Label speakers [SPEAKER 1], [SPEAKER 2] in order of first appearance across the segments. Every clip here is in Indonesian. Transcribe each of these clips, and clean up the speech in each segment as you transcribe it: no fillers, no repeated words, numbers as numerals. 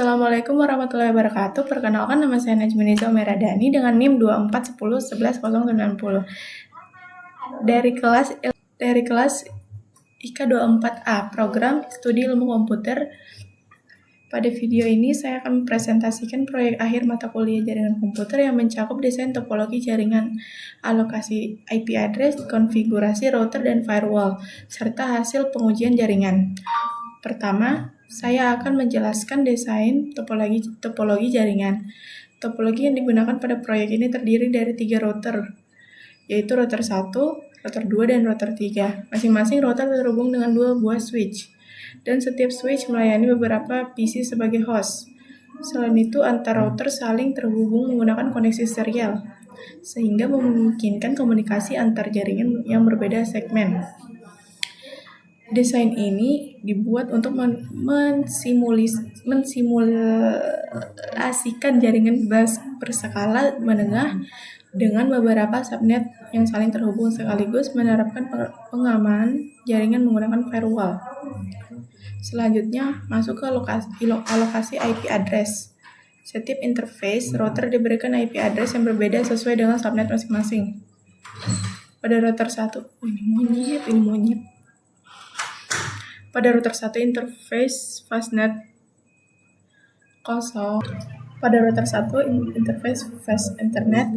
[SPEAKER 1] Assalamualaikum warahmatullahi wabarakatuh. Perkenalkan, nama saya Najmi Niza Meradani dengan NIM 241011090 dari kelas IKA 24A, program studi ilmu komputer. Pada video ini saya akan mempresentasikan proyek akhir mata kuliah jaringan komputer yang mencakup desain topologi jaringan, alokasi IP address, konfigurasi router dan firewall, serta hasil pengujian jaringan. Pertama, saya akan menjelaskan desain topologi jaringan. Topologi yang digunakan pada proyek ini terdiri dari 3 router, yaitu router 1, router 2, dan router 3. Masing-masing router terhubung dengan 2 buah switch, dan setiap switch melayani beberapa PC sebagai host. Selain itu, antar router saling terhubung menggunakan koneksi serial, sehingga memungkinkan komunikasi antar jaringan yang berbeda segmen. Desain ini dibuat untuk mensimulasikan jaringan berskala menengah dengan beberapa subnet yang saling terhubung, sekaligus menerapkan pengamanan jaringan menggunakan firewall. Selanjutnya, masuk ke alokasi IP address. Setiap interface router diberikan IP address yang berbeda sesuai dengan subnet masing-masing. Pada router 1, Pada router 1 interface fastnet 0. Pada router 1 interface fast internet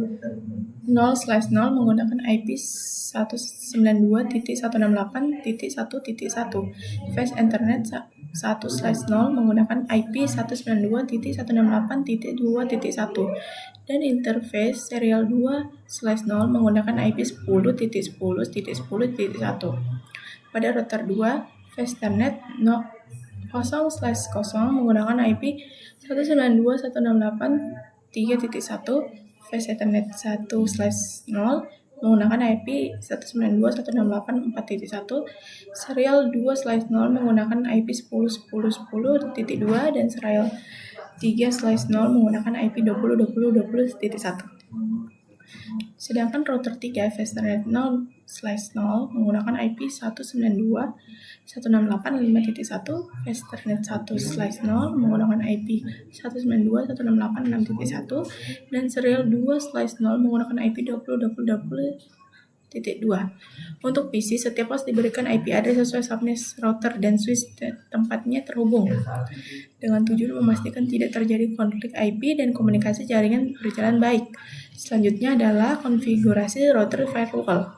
[SPEAKER 1] 0/0 menggunakan IP 192.168.1.1. Fast internet 1/0 menggunakan IP 192.168.2.1. Dan interface serial 2/0 menggunakan IP 10.10.10.1. Pada router 2 Fasternet 0/0 menggunakan IP 192.168.3.1. Fast Ethernet 1/0 menggunakan IP 192.168.4.1. Serial 2/0 menggunakan IP 10.10.10.2 dan serial 3/0 menggunakan IP 20.20.20.1. Sedangkan router 3 Fasternet 0/0 menggunakan IP 192.168.5.1. Fasternet 1/0 menggunakan IP 192.168.6.1 dan serial 2/0 menggunakan IP 20.20.20.2. Untuk PC, setiap host diberikan IP address sesuai subnet router dan switch tempatnya terhubung, dengan tujuan memastikan tidak terjadi konflik IP dan komunikasi jaringan berjalan baik. Selanjutnya adalah konfigurasi router firewall.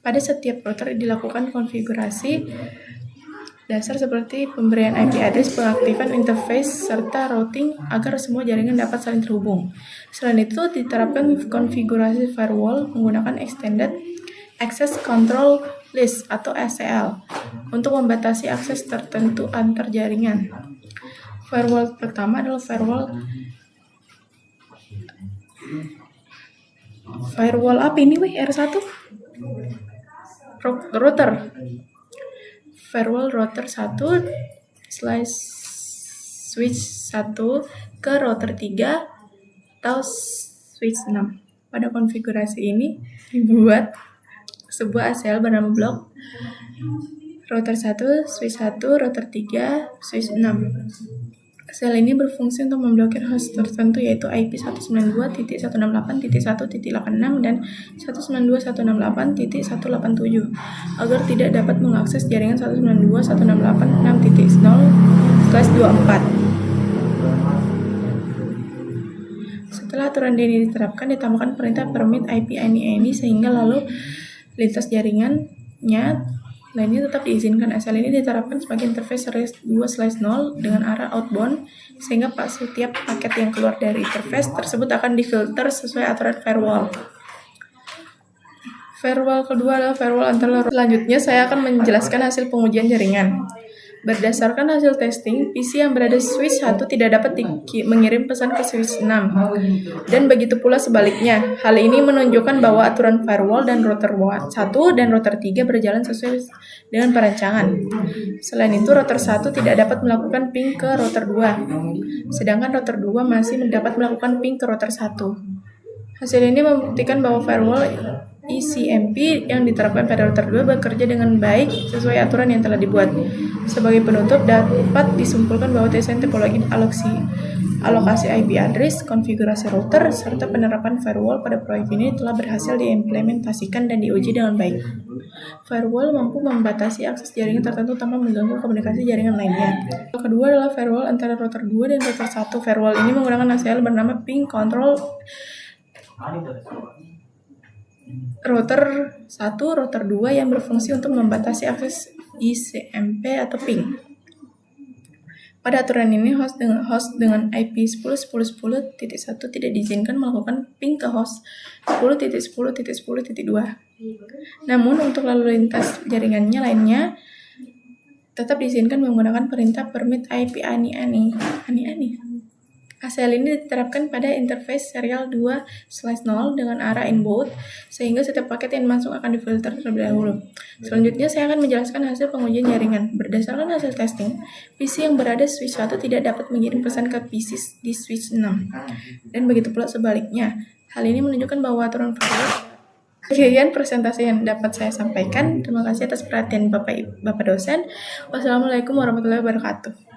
[SPEAKER 1] Pada setiap router dilakukan konfigurasi dasar seperti pemberian IP address, pengaktifan interface, serta routing agar semua jaringan dapat saling terhubung. Selain itu, diterapkan konfigurasi firewall menggunakan Extended Access Control List atau ACL untuk membatasi akses tertentu antar jaringan. Firewall pertama adalah firewall apa ini R1? Router. Firewall router 1/switch 1 ke router 3 atau switch 6. Pada konfigurasi ini dibuat sebuah ACL bernama blok router 1, switch 1, router 3, switch 6. ACL ini berfungsi untuk memblokir host tertentu, yaitu IP 192.168.1.86 dan 192.168.187 agar tidak dapat mengakses jaringan 192.168.6.0/24. Setelah aturan ini diterapkan, ditambahkan perintah permit IP any sehingga lalu lintas jaringannya lainnya tetap diizinkan. ACL ini diterapkan sebagai interface series 2/0 dengan arah outbound, sehingga setiap paket yang keluar dari interface tersebut akan difilter sesuai aturan firewall. Firewall kedua adalah firewall antar router. Selanjutnya saya akan menjelaskan hasil pengujian jaringan. Berdasarkan hasil testing, PC yang berada di switch 1 tidak dapat mengirim pesan ke switch 6, dan begitu pula sebaliknya. Hal ini menunjukkan bahwa aturan firewall dan router 1 dan router 3 berjalan sesuai dengan perancangan. Selain itu, router 1 tidak dapat melakukan ping ke router 2, sedangkan router 2 masih dapat melakukan ping ke router 1. Hasil ini membuktikan bahwa firewall eCMP yang diterapkan pada router 2 bekerja dengan baik sesuai aturan yang telah dibuat. Sebagai penutup, dapat disimpulkan bahwa desain topologi alokasi IP address, konfigurasi router, serta penerapan firewall pada proyek ini telah berhasil diimplementasikan dan diuji dengan baik. Firewall mampu membatasi akses jaringan tertentu tanpa mengganggu komunikasi jaringan lainnya. Yang kedua adalah firewall antara router 2 dan router 1. Firewall ini menggunakan ACL bernama Ping Control router 1, router 2 yang berfungsi untuk membatasi akses eCMP atau ping. Pada aturan ini, host dengan IP 10.10.10.1 tidak diizinkan melakukan ping ke host 10.10.10.2. Namun, untuk lalu lintas jaringannya lainnya tetap diizinkan menggunakan perintah permit IP ani-ani. ACL ini diterapkan pada interface serial 2/0 dengan arah inbound, sehingga setiap paket yang masuk akan difilter terlebih dahulu. Selanjutnya, saya akan menjelaskan hasil pengujian jaringan. Berdasarkan hasil testing, PC yang berada switch 1 tidak dapat mengirim pesan ke PC di switch 6, dan begitu pula sebaliknya. Hal ini menunjukkan bahwa aturan firewall. Sekian presentasi yang dapat saya sampaikan. Terima kasih atas perhatian Bapak dosen. Wassalamualaikum warahmatullahi wabarakatuh.